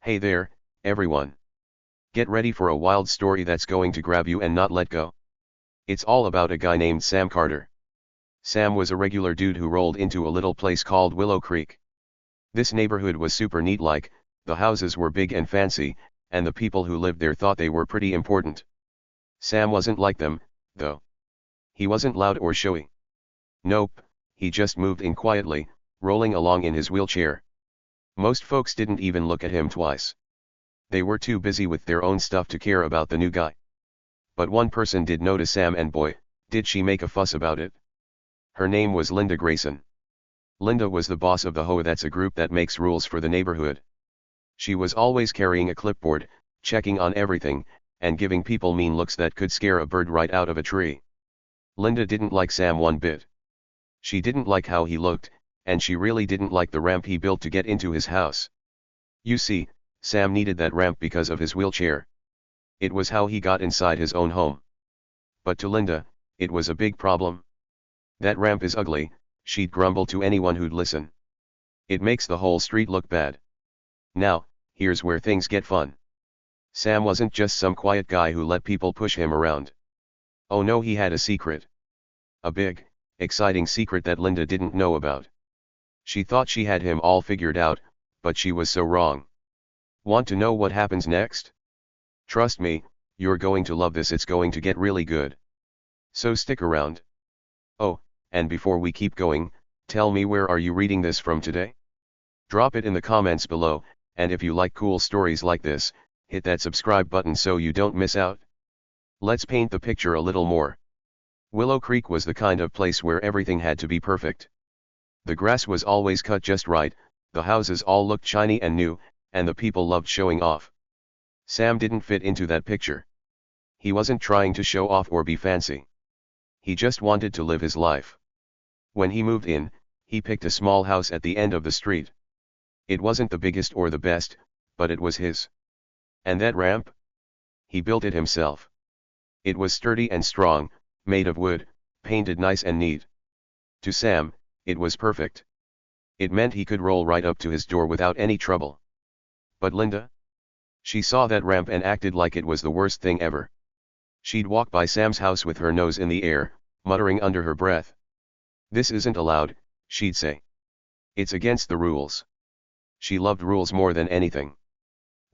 Hey there, everyone. Get ready for a wild story that's going to grab you and not let go. It's all about a guy named Sam Carter. Sam was a regular dude who rolled into a little place called Willow Creek. This neighborhood was super neat, like, the houses were big and fancy, and the people who lived there thought they were pretty important. Sam wasn't like them, though. He wasn't loud or showy. Nope, he just moved in quietly, rolling along in his wheelchair. Most folks didn't even look at him twice. They were too busy with their own stuff to care about the new guy. But one person did notice Sam, and boy, did she make a fuss about it. Her name was Linda Grayson. Linda was the boss of the HOA, that's a group that makes rules for the neighborhood. She was always carrying a clipboard, checking on everything, and giving people mean looks that could scare a bird right out of a tree. Linda didn't like Sam one bit. She didn't like how he looked, and she really didn't like the ramp he built to get into his house. You see, Sam needed that ramp because of his wheelchair. It was how he got inside his own home. But to Linda, it was a big problem. That ramp is ugly, she'd grumble to anyone who'd listen. It makes the whole street look bad. Now, here's where things get fun. Sam wasn't just some quiet guy who let people push him around. Oh no, he had a secret. A big, exciting secret that Linda didn't know about. She thought she had him all figured out, but she was so wrong. Want to know what happens next? Trust me, you're going to love this. It's going to get really good. So stick around. Oh, and before we keep going, tell me, where are you reading this from today? Drop it in the comments below, and if you like cool stories like this, hit that subscribe button so you don't miss out. Let's paint the picture a little more. Willow Creek was the kind of place where everything had to be perfect. The grass was always cut just right, the houses all looked shiny and new, and the people loved showing off. Sam didn't fit into that picture. He wasn't trying to show off or be fancy. He just wanted to live his life. When he moved in, he picked a small house at the end of the street. It wasn't the biggest or the best, but it was his. And that ramp? He built it himself. It was sturdy and strong, made of wood, painted nice and neat. To Sam, it was perfect. It meant he could roll right up to his door without any trouble. But Linda? She saw that ramp and acted like it was the worst thing ever. She'd walk by Sam's house with her nose in the air, muttering under her breath. "This isn't allowed," she'd say. "It's against the rules." She loved rules more than anything.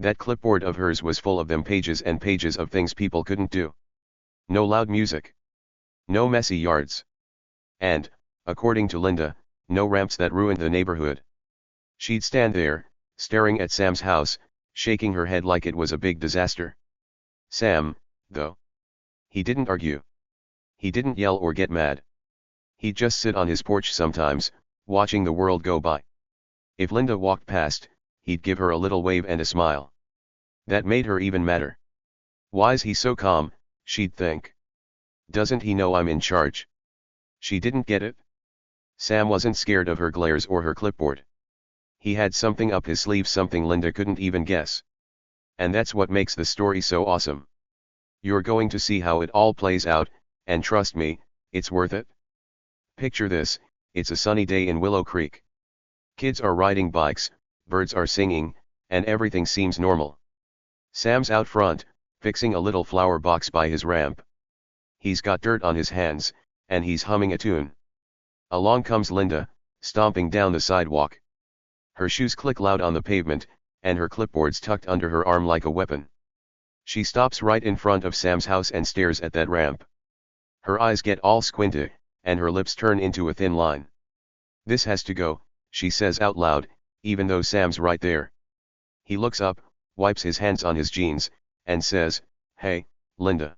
That clipboard of hers was full of them, pages and pages of things people couldn't do. No loud music. No messy yards. And, according to Linda, no ramps that ruined the neighborhood. She'd stand there, staring at Sam's house, shaking her head like it was a big disaster. Sam, though. He didn't argue. He didn't yell or get mad. He'd just sit on his porch sometimes, watching the world go by. If Linda walked past, he'd give her a little wave and a smile. That made her even madder. Why's he so calm, she'd think. Doesn't he know I'm in charge? She didn't get it. Sam wasn't scared of her glares or her clipboard. He had something up his sleeve, something Linda couldn't even guess. And that's what makes the story so awesome. You're going to see how it all plays out, and trust me, it's worth it. Picture this, it's a sunny day in Willow Creek. Kids are riding bikes, birds are singing, and everything seems normal. Sam's out front, fixing a little flower box by his ramp. He's got dirt on his hands, and he's humming a tune. Along comes Linda, stomping down the sidewalk. Her shoes click loud on the pavement, and her clipboard's tucked under her arm like a weapon. She stops right in front of Sam's house and stares at that ramp. Her eyes get all squinty, and her lips turn into a thin line. "This has to go," she says out loud, even though Sam's right there. He looks up, wipes his hands on his jeans, and says, "Hey, Linda.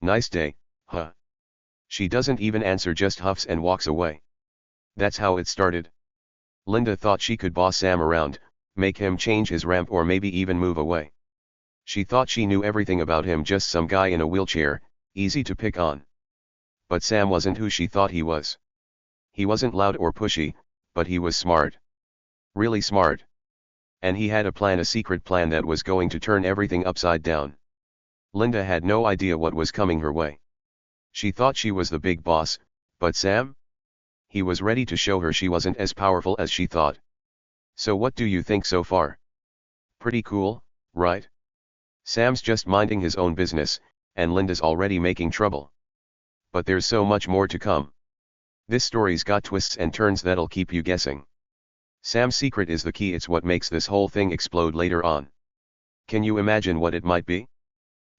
Nice day, huh?" She doesn't even answer, just huffs and walks away. That's how it started. Linda thought she could boss Sam around, make him change his ramp, or maybe even move away. She thought she knew everything about him, just some guy in a wheelchair, easy to pick on. But Sam wasn't who she thought he was. He wasn't loud or pushy, but he was smart. Really smart. And he had a plan, a secret plan that was going to turn everything upside down. Linda had no idea what was coming her way. She thought she was the big boss, but Sam? He was ready to show her she wasn't as powerful as she thought. So what do you think so far? Pretty cool, right? Sam's just minding his own business, and Linda's already making trouble. But there's so much more to come. This story's got twists and turns that'll keep you guessing. Sam's secret is the key, it's what makes this whole thing explode later on. Can you imagine what it might be?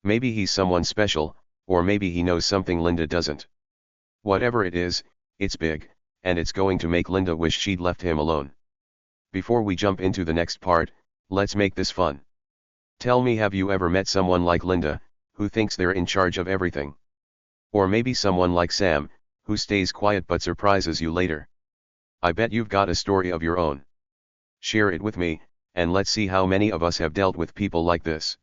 Maybe he's someone special, or maybe he knows something Linda doesn't. Whatever it is, it's big, and it's going to make Linda wish she'd left him alone. Before we jump into the next part, let's make this fun. Tell me, have you ever met someone like Linda, who thinks they're in charge of everything? Or maybe someone like Sam, who stays quiet but surprises you later? I bet you've got a story of your own. Share it with me, and let's see how many of us have dealt with people like this.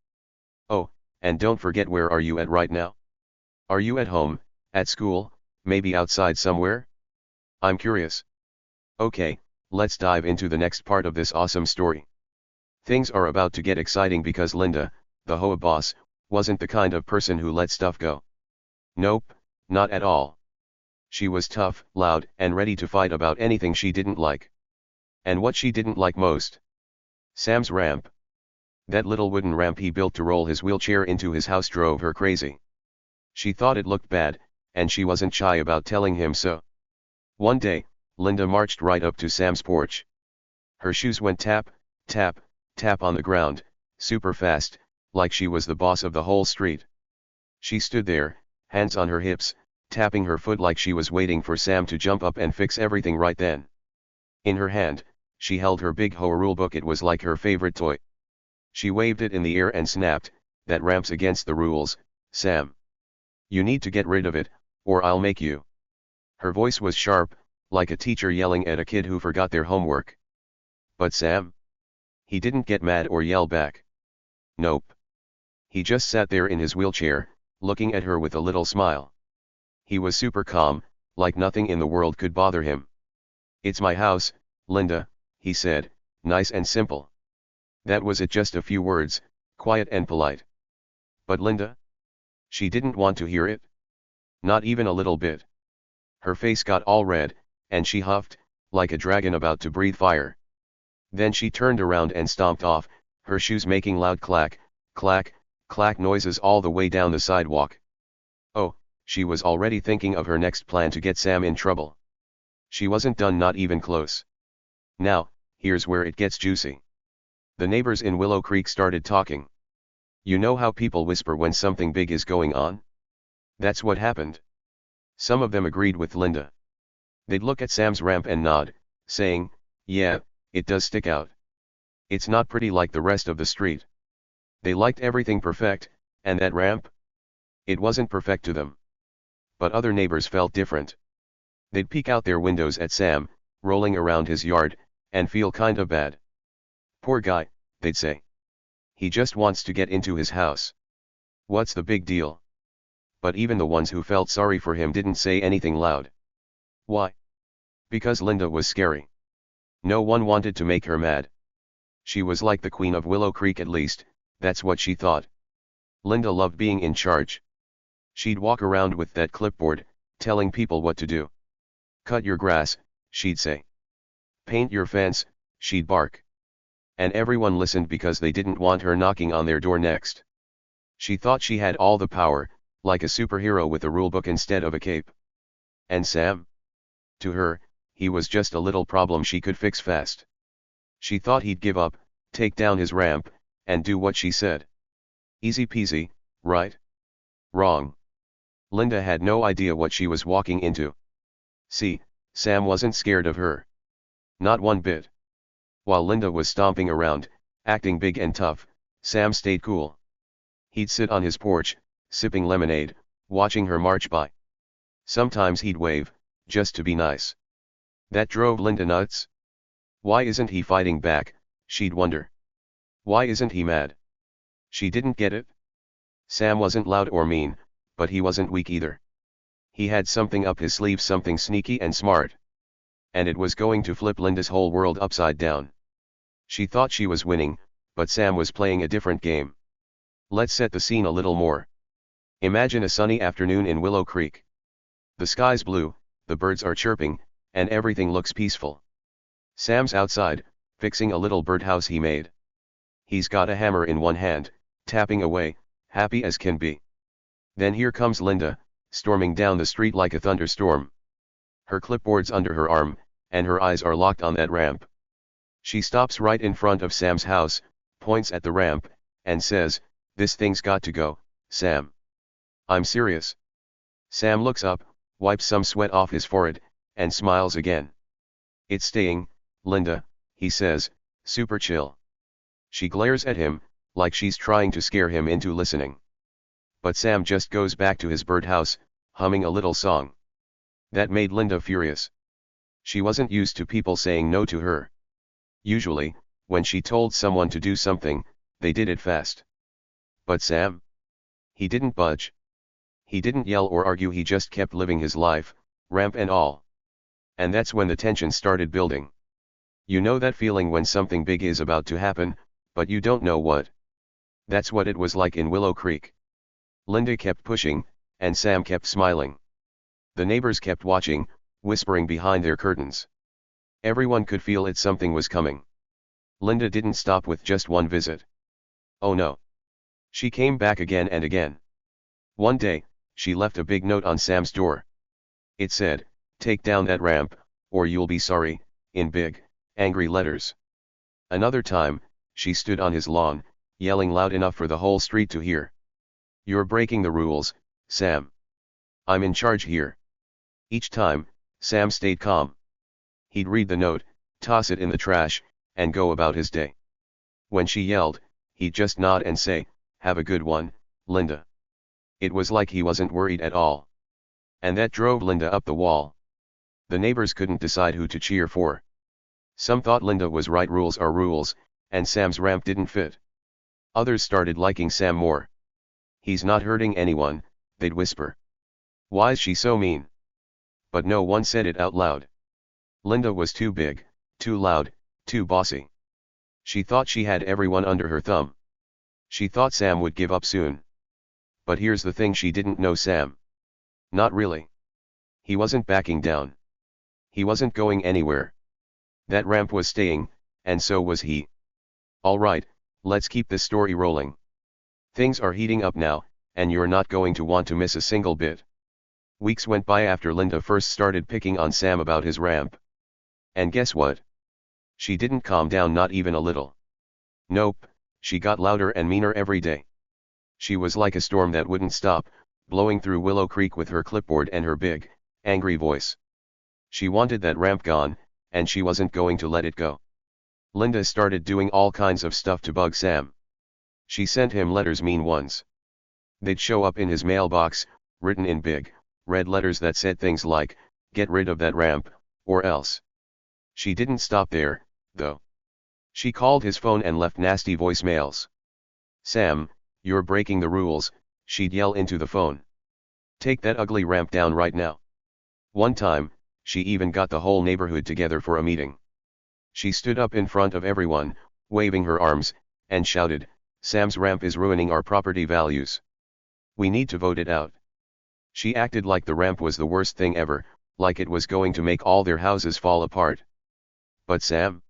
Oh, and don't forget, where are you at right now? Are you at home, at school, maybe outside somewhere? I'm curious. Okay, let's dive into the next part of this awesome story. Things are about to get exciting because Linda, the HOA boss, wasn't the kind of person who let stuff go. Nope, not at all. She was tough, loud, and ready to fight about anything she didn't like. And what she didn't like most? Sam's ramp. That little wooden ramp he built to roll his wheelchair into his house drove her crazy. She thought it looked bad, and she wasn't shy about telling him so. One day, Linda marched right up to Sam's porch. Her shoes went tap, tap, tap on the ground, super fast, like she was the boss of the whole street. She stood there, hands on her hips, tapping her foot like she was waiting for Sam to jump up and fix everything right then. In her hand, she held her big HOA rulebook. It was like her favorite toy. She waved it in the air and snapped, "That ramp's against the rules, Sam. You need to get rid of it, or I'll make you." Her voice was sharp, like a teacher yelling at a kid who forgot their homework. But Sam? He didn't get mad or yell back. Nope. He just sat there in his wheelchair, looking at her with a little smile. He was super calm, like nothing in the world could bother him. "It's my house, Linda," he said, nice and simple. That was it, just a few words, quiet and polite. But Linda? She didn't want to hear it. Not even a little bit. Her face got all red, and she huffed, like a dragon about to breathe fire. Then she turned around and stomped off, her shoes making loud clack, clack, clack noises all the way down the sidewalk. Oh, she was already thinking of her next plan to get Sam in trouble. She wasn't done, not even close. Now, here's where it gets juicy. The neighbors in Willow Creek started talking. You know how people whisper when something big is going on? That's what happened. Some of them agreed with Linda. They'd look at Sam's ramp and nod, saying, "Yeah, it does stick out. It's not pretty like the rest of the street." They liked everything perfect, and that ramp? It wasn't perfect to them. But other neighbors felt different. They'd peek out their windows at Sam, rolling around his yard, and feel kinda bad. "Poor guy," they'd say. "He just wants to get into his house. What's the big deal?" But even the ones who felt sorry for him didn't say anything loud. Why? Because Linda was scary. No one wanted to make her mad. She was like the queen of Willow Creek, at least, that's what she thought. Linda loved being in charge. She'd walk around with that clipboard, telling people what to do. "Cut your grass," she'd say. "Paint your fence," she'd bark. And everyone listened because they didn't want her knocking on their door next. She thought she had all the power, like a superhero with a rulebook instead of a cape. And Sam? To her, he was just a little problem she could fix fast. She thought he'd give up, take down his ramp, and do what she said. Easy peasy, right? Wrong. Linda had no idea what she was walking into. See, Sam wasn't scared of her. Not one bit. While Linda was stomping around, acting big and tough, Sam stayed cool. He'd sit on his porch, sipping lemonade, watching her march by. Sometimes he'd wave, just to be nice. That drove Linda nuts. Why isn't he fighting back, she'd wonder. Why isn't he mad? She didn't get it. Sam wasn't loud or mean, but he wasn't weak either. He had something up his sleeve, something sneaky and smart. And it was going to flip Linda's whole world upside down. She thought she was winning, but Sam was playing a different game. Let's set the scene a little more. Imagine a sunny afternoon in Willow Creek. The sky's blue, the birds are chirping, and everything looks peaceful. Sam's outside, fixing a little birdhouse he made. He's got a hammer in one hand, tapping away, happy as can be. Then here comes Linda, storming down the street like a thunderstorm. Her clipboard's under her arm, and her eyes are locked on that ramp. She stops right in front of Sam's house, points at the ramp, and says, "This thing's got to go, Sam. I'm serious." Sam looks up, wipes some sweat off his forehead, and smiles again. "It's staying, Linda," he says, super chill. She glares at him, like she's trying to scare him into listening. But Sam just goes back to his birdhouse, humming a little song. That made Linda furious. She wasn't used to people saying no to her. Usually, when she told someone to do something, they did it fast. But Sam? He didn't budge. He didn't yell or argue, he just kept living his life, ramp and all. And that's when the tension started building. You know that feeling when something big is about to happen, but you don't know what. That's what it was like in Willow Creek. Linda kept pushing, and Sam kept smiling. The neighbors kept watching, whispering behind their curtains. Everyone could feel it, something was coming. Linda didn't stop with just one visit. Oh no. She came back again and again. One day, she left a big note on Sam's door. It said, "Take down that ramp, or you'll be sorry," in big, angry letters. Another time, she stood on his lawn, yelling loud enough for the whole street to hear. "You're breaking the rules, Sam. I'm in charge here." Each time, Sam stayed calm. He'd read the note, toss it in the trash, and go about his day. When she yelled, he'd just nod and say, "Have a good one, Linda." It was like he wasn't worried at all. And that drove Linda up the wall. The neighbors couldn't decide who to cheer for. Some thought Linda was right, rules are rules, and Sam's ramp didn't fit. Others started liking Sam more. "He's not hurting anyone," they'd whisper. "Why's she so mean?" But no one said it out loud. Linda was too big, too loud, too bossy. She thought she had everyone under her thumb. She thought Sam would give up soon. But here's the thing, she didn't know Sam. Not really. He wasn't backing down. He wasn't going anywhere. That ramp was staying, and so was he. All right, let's keep this story rolling. Things are heating up now, and you're not going to want to miss a single bit. Weeks went by after Linda first started picking on Sam about his ramp. And guess what? She didn't calm down, not even a little. Nope, she got louder and meaner every day. She was like a storm that wouldn't stop, blowing through Willow Creek with her clipboard and her big, angry voice. She wanted that ramp gone, and she wasn't going to let it go. Linda started doing all kinds of stuff to bug Sam. She sent him letters, mean ones. They'd show up in his mailbox, written in big, red letters that said things like, "Get rid of that ramp, or else." She didn't stop there, though. She called his phone and left nasty voicemails. "Sam, you're breaking the rules," she'd yell into the phone. "Take that ugly ramp down right now." One time, she even got the whole neighborhood together for a meeting. She stood up in front of everyone, waving her arms, and shouted, "Sam's ramp is ruining our property values. We need to vote it out." She acted like the ramp was the worst thing ever, like it was going to make all their houses fall apart. But Sam?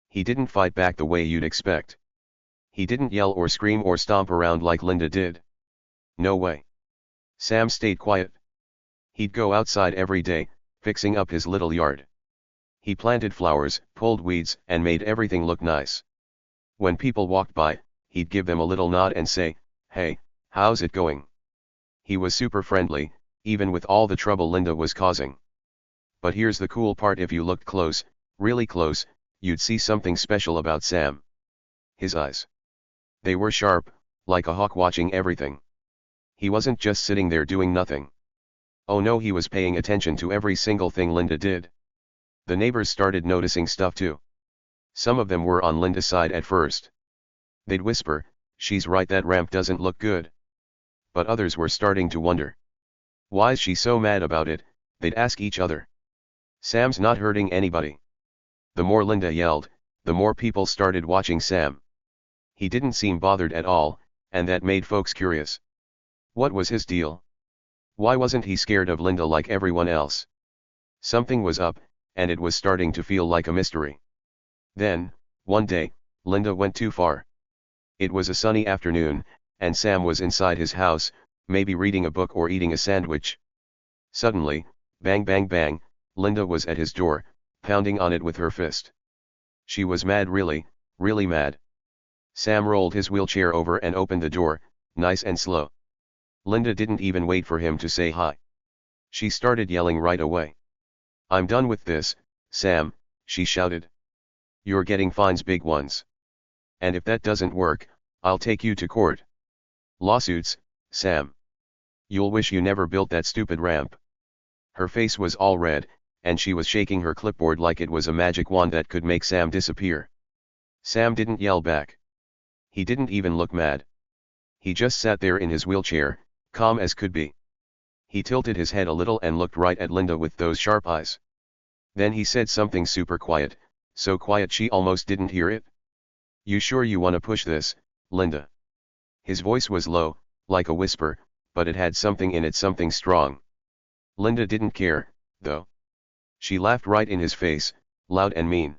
He didn't fight back the way you'd expect. He didn't yell or scream or stomp around like Linda did. No way. Sam stayed quiet. He'd go outside every day, fixing up his little yard. He planted flowers, pulled weeds, and made everything look nice. When people walked by, he'd give them a little nod and say, "Hey, how's it going?" He was super friendly, even with all the trouble Linda was causing. But here's the cool part, if you looked close, really close, you'd see something special about Sam. His eyes. They were sharp, like a hawk watching everything. He wasn't just sitting there doing nothing. Oh no, he was paying attention to every single thing Linda did. The neighbors started noticing stuff too. Some of them were on Linda's side at first. They'd whisper, "She's right, that ramp doesn't look good." But others were starting to wonder. "Why's she so mad about it?" they'd ask each other. "Sam's not hurting anybody." The more Linda yelled, the more people started watching Sam. He didn't seem bothered at all, and that made folks curious. What was his deal? Why wasn't he scared of Linda like everyone else? Something was up, and it was starting to feel like a mystery. Then, one day, Linda went too far. It was a sunny afternoon, and Sam was inside his house, maybe reading a book or eating a sandwich. Suddenly, bang bang bang, Linda was at his door, pounding on it with her fist. She was mad, really, really mad. Sam rolled his wheelchair over and opened the door, nice and slow. Linda didn't even wait for him to say hi. She started yelling right away. "I'm done with this, Sam," she shouted. "You're getting fines, big ones. And if that doesn't work, I'll take you to court. Lawsuits, Sam. You'll wish you never built that stupid ramp." Her face was all red, and she was shaking her clipboard like it was a magic wand that could make Sam disappear. Sam didn't yell back. He didn't even look mad. He just sat there in his wheelchair, calm as could be. He tilted his head a little and looked right at Linda with those sharp eyes. Then he said something super quiet, so quiet she almost didn't hear it. "You sure you want to push this, Linda?" His voice was low, like a whisper, but it had something in it, something strong. Linda didn't care, though. She laughed right in his face, loud and mean.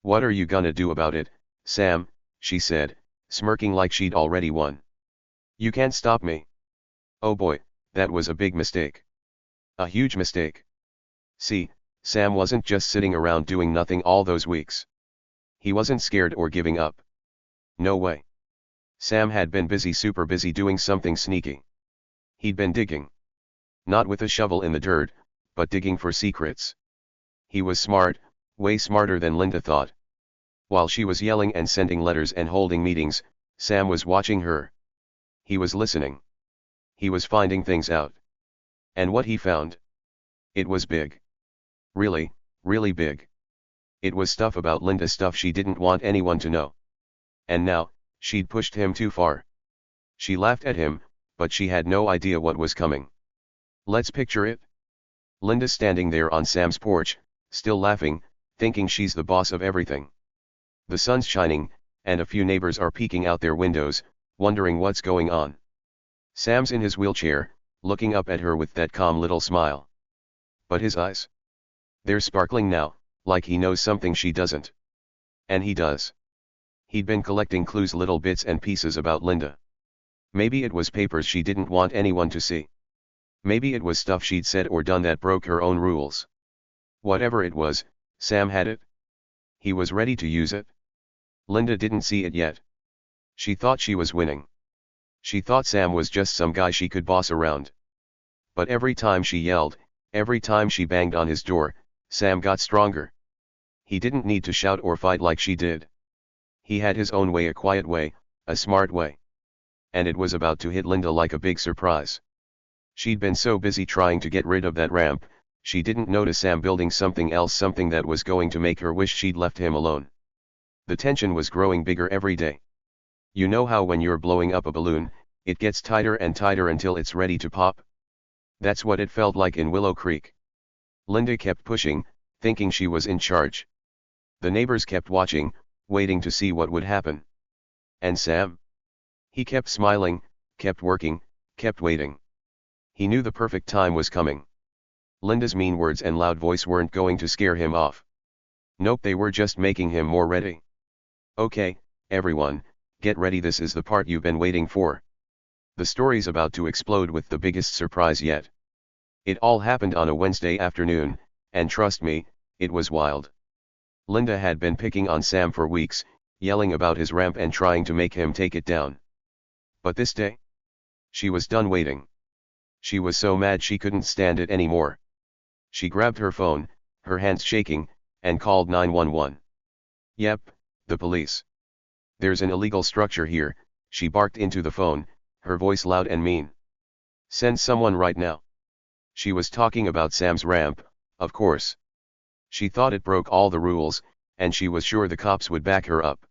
"What are you gonna do about it, Sam?" she said, smirking like she'd already won. "You can't stop me." Oh boy, that was a big mistake. A huge mistake. See, Sam wasn't just sitting around doing nothing all those weeks. He wasn't scared or giving up. No way. Sam had been busy, super busy, doing something sneaky. He'd been digging. Not with a shovel in the dirt, but digging for secrets. He was smart, way smarter than Linda thought. While she was yelling and sending letters and holding meetings, Sam was watching her. He was listening. He was finding things out. And what he found? It was big. Really, really big. It was stuff about Linda, stuff she didn't want anyone to know. And now, she'd pushed him too far. She laughed at him, but she had no idea what was coming. Let's picture it. Linda standing there on Sam's porch, still laughing, thinking she's the boss of everything. The sun's shining, and a few neighbors are peeking out their windows, wondering what's going on. Sam's in his wheelchair, looking up at her with that calm little smile. But his eyes? They're sparkling now, like he knows something she doesn't. And he does. He'd been collecting clues, little bits and pieces about Linda. Maybe it was papers she didn't want anyone to see. Maybe it was stuff she'd said or done that broke her own rules. Whatever it was, Sam had it. He was ready to use it. Linda didn't see it yet. She thought she was winning. She thought Sam was just some guy she could boss around. But every time she yelled, every time she banged on his door, Sam got stronger. He didn't need to shout or fight like she did. He had his own way, a quiet way, a smart way. And it was about to hit Linda like a big surprise. She'd been so busy trying to get rid of that ramp, she didn't notice Sam building something else, something that was going to make her wish she'd left him alone. The tension was growing bigger every day. You know how when you're blowing up a balloon, it gets tighter and tighter until it's ready to pop? That's what it felt like in Willow Creek. Linda kept pushing, thinking she was in charge. The neighbors kept watching, waiting to see what would happen. And Sam? He kept smiling, kept working, kept waiting. He knew the perfect time was coming. Linda's mean words and loud voice weren't going to scare him off. Nope, they were just making him more ready. Okay, everyone, get ready, this is the part you've been waiting for. The story's about to explode with the biggest surprise yet. It all happened on a Wednesday afternoon, and trust me, it was wild. Linda had been picking on Sam for weeks, yelling about his ramp and trying to make him take it down. But this day? She was done waiting. She was so mad she couldn't stand it anymore. She grabbed her phone, her hands shaking, and called 911. Yep, the police. There's an illegal structure here, she barked into the phone, her voice loud and mean. Send someone right now. She was talking about Sam's ramp, of course. She thought it broke all the rules, and she was sure the cops would back her up.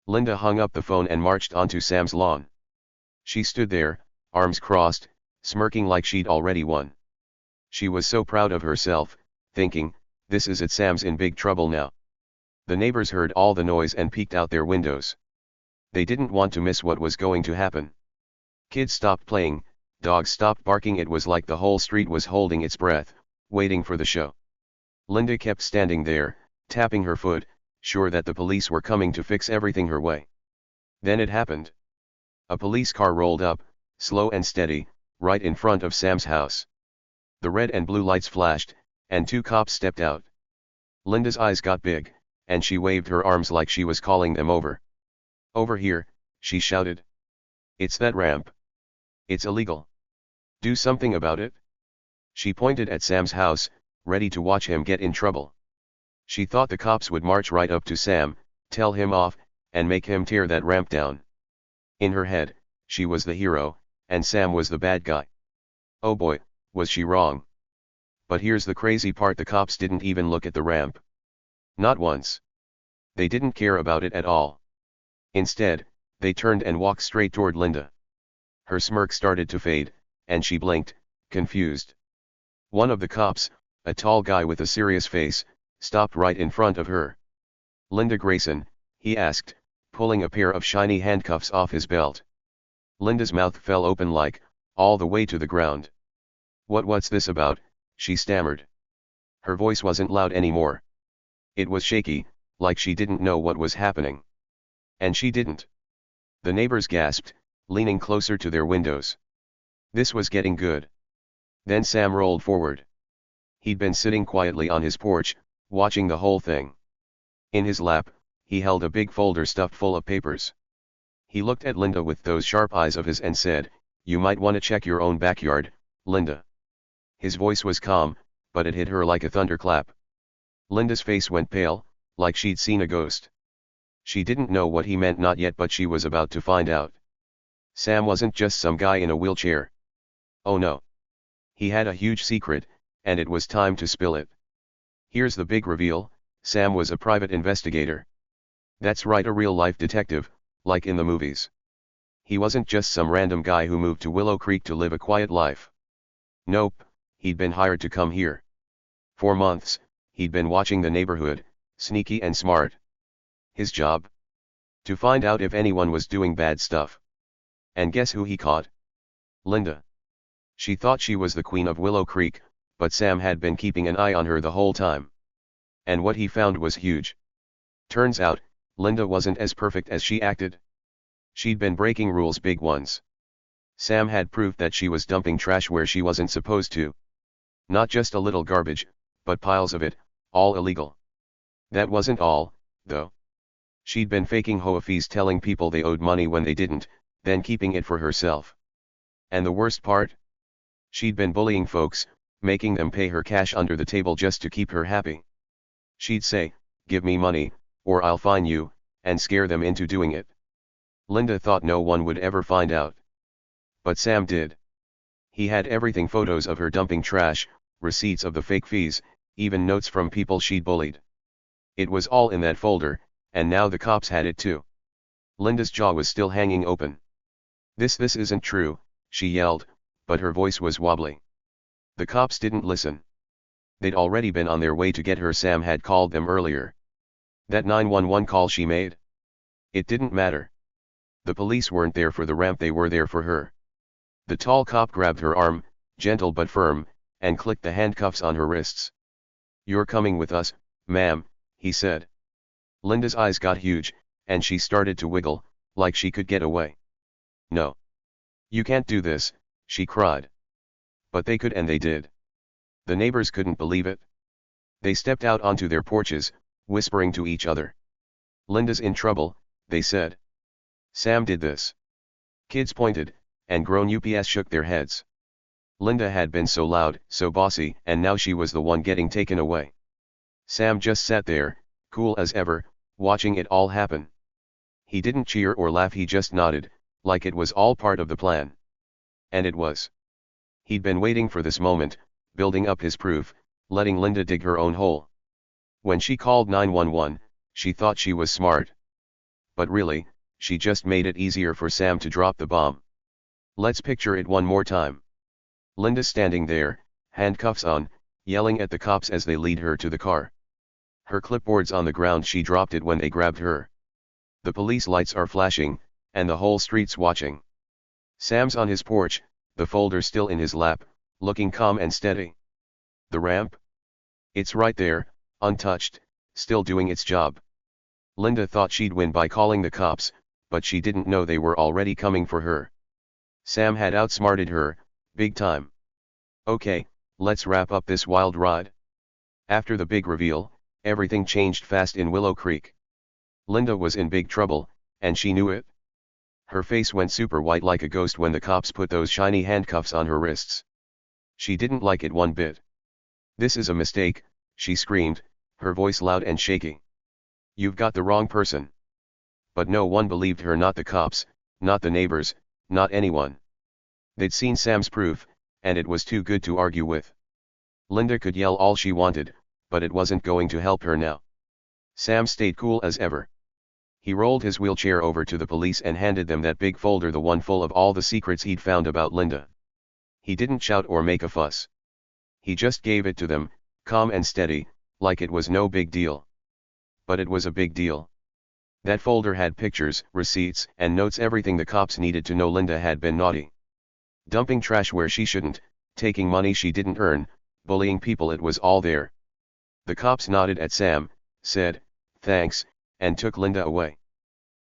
Linda hung up the phone and marched onto Sam's lawn. She stood there, arms crossed, smirking like she'd already won. She was so proud of herself, thinking, this is it, Sam's in big trouble now. The neighbors heard all the noise and peeked out their windows. They didn't want to miss what was going to happen. Kids stopped playing, dogs stopped barking, it was like the whole street was holding its breath, waiting for the show. Linda kept standing there, tapping her foot, sure that the police were coming to fix everything her way. Then it happened. A police car rolled up, slow and steady, right in front of Sam's house. The red and blue lights flashed, and 2 cops stepped out. Linda's eyes got big, and she waved her arms like she was calling them over. "Over here," she shouted. "It's that ramp. It's illegal. Do something about it." She pointed at Sam's house, ready to watch him get in trouble. She thought the cops would march right up to Sam, tell him off, and make him tear that ramp down. In her head, she was the hero, and Sam was the bad guy. Oh boy, was she wrong. But here's the crazy part: the cops didn't even look at the ramp. Not once. They didn't care about it at all. Instead, they turned and walked straight toward Linda. Her smirk started to fade, and she blinked, confused. One of the cops, a tall guy with a serious face, stopped right in front of her. "Linda Grayson?" he asked, pulling a pair of shiny handcuffs off his belt. Linda's mouth fell open like, all the way to the ground. What's this about?" she stammered. Her voice wasn't loud anymore. It was shaky, like she didn't know what was happening. And she didn't. The neighbors gasped, leaning closer to their windows. This was getting good. Then Sam rolled forward. He'd been sitting quietly on his porch, watching the whole thing. In his lap, he held a big folder stuffed full of papers. He looked at Linda with those sharp eyes of his and said, "You might want to check your own backyard, Linda." His voice was calm, but it hit her like a thunderclap. Linda's face went pale, like she'd seen a ghost. She didn't know what he meant, not yet, but she was about to find out. Sam wasn't just some guy in a wheelchair. Oh no. He had a huge secret, and it was time to spill it. Here's the big reveal: Sam was a private investigator. That's right, a real-life detective, like in the movies. He wasn't just some random guy who moved to Willow Creek to live a quiet life. Nope, he'd been hired to come here. For months, he'd been watching the neighborhood, sneaky and smart. His job? To find out if anyone was doing bad stuff. And guess who he caught? Linda. She thought she was the queen of Willow Creek, but Sam had been keeping an eye on her the whole time. And what he found was huge. Turns out, Linda wasn't as perfect as she acted. She'd been breaking rules, big ones. Sam had proved that she was dumping trash where she wasn't supposed to. Not just a little garbage, but piles of it, all illegal. That wasn't all, though. She'd been faking HOA fees, telling people they owed money when they didn't, then keeping it for herself. And the worst part? She'd been bullying folks, making them pay her cash under the table just to keep her happy. She'd say, "Give me money, or I'll fine you," and scare them into doing it. Linda thought no one would ever find out. But Sam did. He had everything: photos of her dumping trash, receipts of the fake fees, even notes from people she'd bullied. It was all in that folder, and now the cops had it too. Linda's jaw was still hanging open. This isn't true," she yelled, but her voice was wobbly. The cops didn't listen. They'd already been on their way to get her. Sam had called them earlier. That 911 call she made? It didn't matter. The police weren't there for the ramp, they were there for her. The tall cop grabbed her arm, gentle but firm, and clicked the handcuffs on her wrists. "You're coming with us, ma'am," he said. Linda's eyes got huge, and she started to wiggle, like she could get away. "No. You can't do this," she cried. But they could, and they did. The neighbors couldn't believe it. They stepped out onto their porches, whispering to each other. "Linda's in trouble," they said. "Sam did this." Kids pointed, and grown-ups shook their heads. Linda had been so loud, so bossy, and now she was the one getting taken away. Sam just sat there, cool as ever, watching it all happen. He didn't cheer or laugh, he just nodded, like it was all part of the plan. And it was. He'd been waiting for this moment, building up his proof, letting Linda dig her own hole. When she called 911, she thought she was smart. But really, she just made it easier for Sam to drop the bomb. Let's picture it one more time. Linda standing there, handcuffs on, yelling at the cops as they lead her to the car. Her clipboard's on the ground, she dropped it when they grabbed her. The police lights are flashing, and the whole street's watching. Sam's on his porch, the folder still in his lap, looking calm and steady. The ramp? It's right there, untouched, still doing its job. Linda thought she'd win by calling the cops, but she didn't know they were already coming for her. Sam had outsmarted her, big time. Okay, let's wrap up this wild ride. After the big reveal, everything changed fast in Willow Creek. Linda was in big trouble, and she knew it. Her face went super white like a ghost when the cops put those shiny handcuffs on her wrists. She didn't like it one bit. "This is a mistake," she screamed, her voice loud and shaky. "You've got the wrong person." But no one believed her, not the cops, not the neighbors, not anyone. They'd seen Sam's proof, and it was too good to argue with. Linda could yell all she wanted, but it wasn't going to help her now. Sam stayed cool as ever. He rolled his wheelchair over to the police and handed them that big folder, the one full of all the secrets he'd found about Linda. He didn't shout or make a fuss. He just gave it to them, calm and steady, like it was no big deal. But it was a big deal. That folder had pictures, receipts, and notes, everything the cops needed to know Linda had been naughty. Dumping trash where she shouldn't, taking money she didn't earn, bullying people, it was all there. The cops nodded at Sam, said, "Thanks," and took Linda away.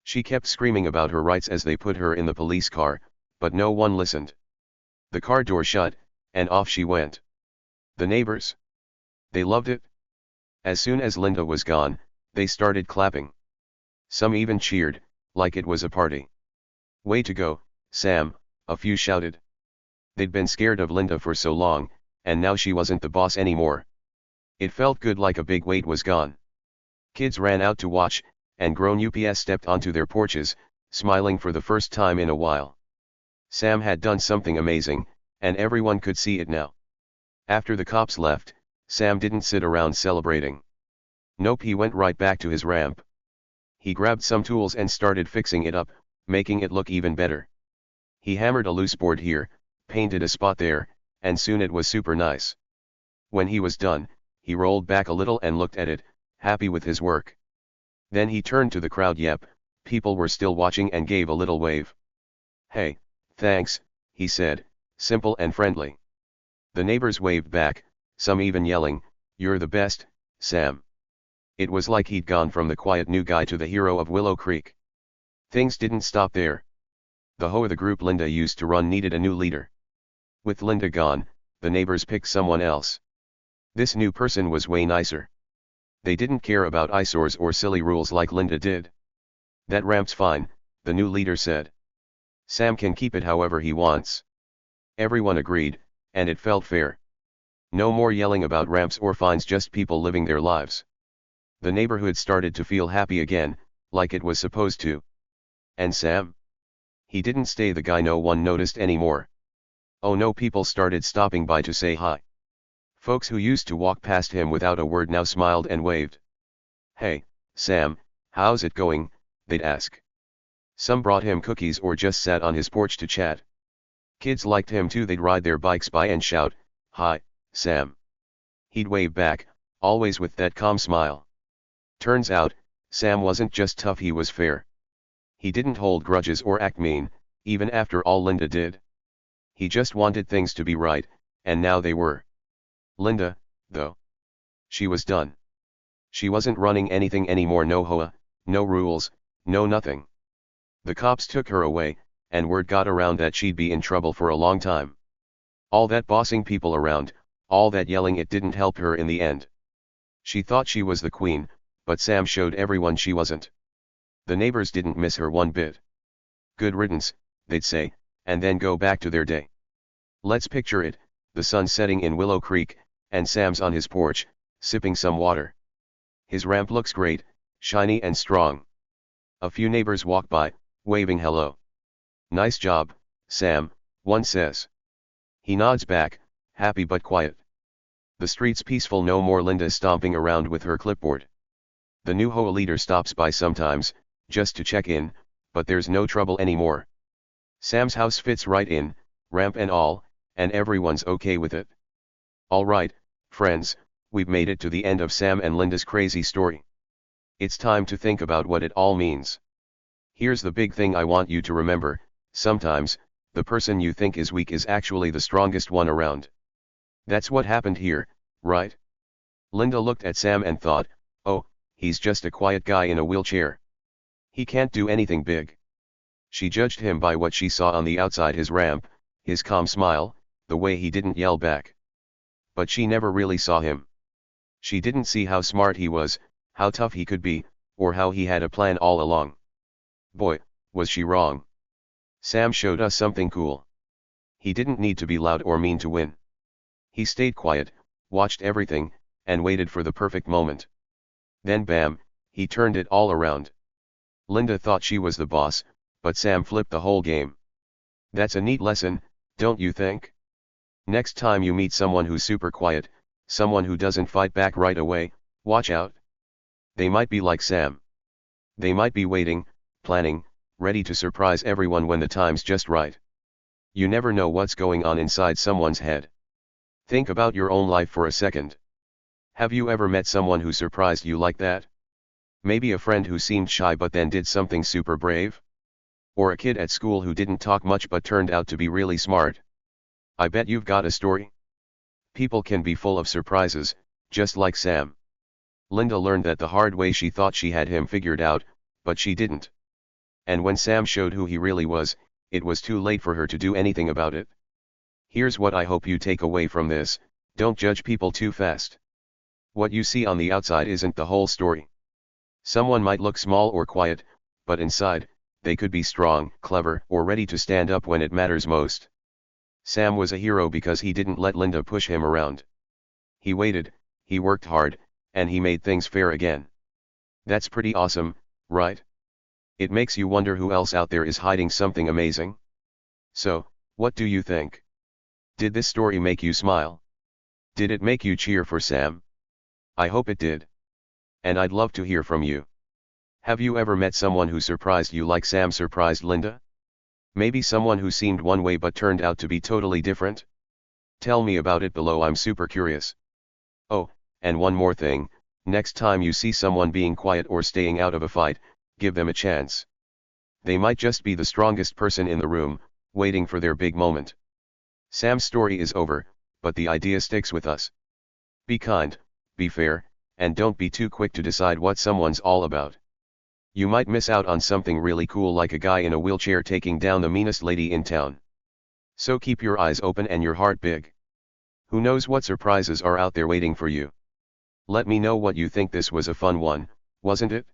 She kept screaming about her rights as they put her in the police car, but no one listened. The car door shut, and off she went. The neighbors? They loved it. As soon as Linda was gone, they started clapping. Some even cheered, like it was a party. "Way to go, Sam," a few shouted. They'd been scared of Linda for so long, and now she wasn't the boss anymore. It felt good, like a big weight was gone. Kids ran out to watch, and grown ups stepped onto their porches, smiling for the first time in a while. Sam had done something amazing, and everyone could see it now. After the cops left, Sam didn't sit around celebrating. Nope, he went right back to his ramp. He grabbed some tools and started fixing it up, making it look even better. He hammered a loose board here, painted a spot there, and soon it was super nice. When he was done, he rolled back a little and looked at it, happy with his work. Then he turned to the crowd. Yep, people were still watching, and gave a little wave. "Hey, thanks," he said, simple and friendly. The neighbors waved back, some even yelling, "You're the best, Sam." It was like he'd gone from the quiet new guy to the hero of Willow Creek. Things didn't stop there. The HOA, the group Linda used to run, needed a new leader. With Linda gone, the neighbors picked someone else. This new person was way nicer. They didn't care about eyesores or silly rules like Linda did. "That ramp's fine," the new leader said. "Sam can keep it however he wants." Everyone agreed, and it felt fair. No more yelling about ramps or fines, just people living their lives. The neighborhood started to feel happy again, like it was supposed to. And Sam? He didn't stay the guy no one noticed anymore. Oh no, people started stopping by to say hi. Folks who used to walk past him without a word now smiled and waved. "Hey, Sam, how's it going?" they'd ask. Some brought him cookies or just sat on his porch to chat. Kids liked him too. They'd ride their bikes by and shout, "Hi, Sam." He'd wave back, always with that calm smile. Turns out, Sam wasn't just tough, he was fair. He didn't hold grudges or act mean, even after all Linda did. He just wanted things to be right, and now they were. Linda, though. She was done. She wasn't running anything anymore, no HOA, no rules, no nothing. The cops took her away, and word got around that she'd be in trouble for a long time. All that bossing people around, all that yelling, it didn't help her in the end. She thought she was the queen, but Sam showed everyone she wasn't. The neighbors didn't miss her one bit. "Good riddance," they'd say, and then go back to their day. Let's picture it, the sun setting in Willow Creek, and Sam's on his porch, sipping some water. His ramp looks great, shiny and strong. A few neighbors walk by, waving hello. "Nice job, Sam," one says. He nods back, happy but quiet. The street's peaceful, no more Linda stomping around with her clipboard. The new HOA leader stops by sometimes, just to check in, but there's no trouble anymore. Sam's house fits right in, ramp and all, and everyone's okay with it. All right, friends, we've made it to the end of Sam and Linda's crazy story. It's time to think about what it all means. Here's the big thing I want you to remember: sometimes, the person you think is weak is actually the strongest one around. That's what happened here, right? Linda looked at Sam and thought, "Oh, he's just a quiet guy in a wheelchair. He can't do anything big." She judged him by what she saw on the outside: his ramp, his calm smile, the way he didn't yell back. But she never really saw him. She didn't see how smart he was, how tough he could be, or how he had a plan all along. Boy, was she wrong. Sam showed us something cool. He didn't need to be loud or mean to win. He stayed quiet, watched everything, and waited for the perfect moment. Then bam, he turned it all around. Linda thought she was the boss, but Sam flipped the whole game. That's a neat lesson, don't you think? Next time you meet someone who's super quiet, someone who doesn't fight back right away, watch out. They might be like Sam. They might be waiting, planning, ready to surprise everyone when the time's just right. You never know what's going on inside someone's head. Think about your own life for a second. Have you ever met someone who surprised you like that? Maybe a friend who seemed shy but then did something super brave? Or a kid at school who didn't talk much but turned out to be really smart? I bet you've got a story. People can be full of surprises, just like Sam. Linda learned that the hard way. She thought she had him figured out, but she didn't. And when Sam showed who he really was, it was too late for her to do anything about it. Here's what I hope you take away from this: don't judge people too fast. What you see on the outside isn't the whole story. Someone might look small or quiet, but inside, they could be strong, clever, or ready to stand up when it matters most. Sam was a hero because he didn't let Linda push him around. He waited, he worked hard, and he made things fair again. That's pretty awesome, right? It makes you wonder who else out there is hiding something amazing. So, what do you think? Did this story make you smile? Did it make you cheer for Sam? I hope it did. And I'd love to hear from you. Have you ever met someone who surprised you like Sam surprised Linda? Maybe someone who seemed one way but turned out to be totally different? Tell me about it below, I'm super curious. Oh, and one more thing, next time you see someone being quiet or staying out of a fight, give them a chance. They might just be the strongest person in the room, waiting for their big moment. Sam's story is over, but the idea sticks with us. Be kind, be fair, and don't be too quick to decide what someone's all about. You might miss out on something really cool, like a guy in a wheelchair taking down the meanest lady in town. So keep your eyes open and your heart big. Who knows what surprises are out there waiting for you? Let me know what you think. This was a fun one, wasn't it?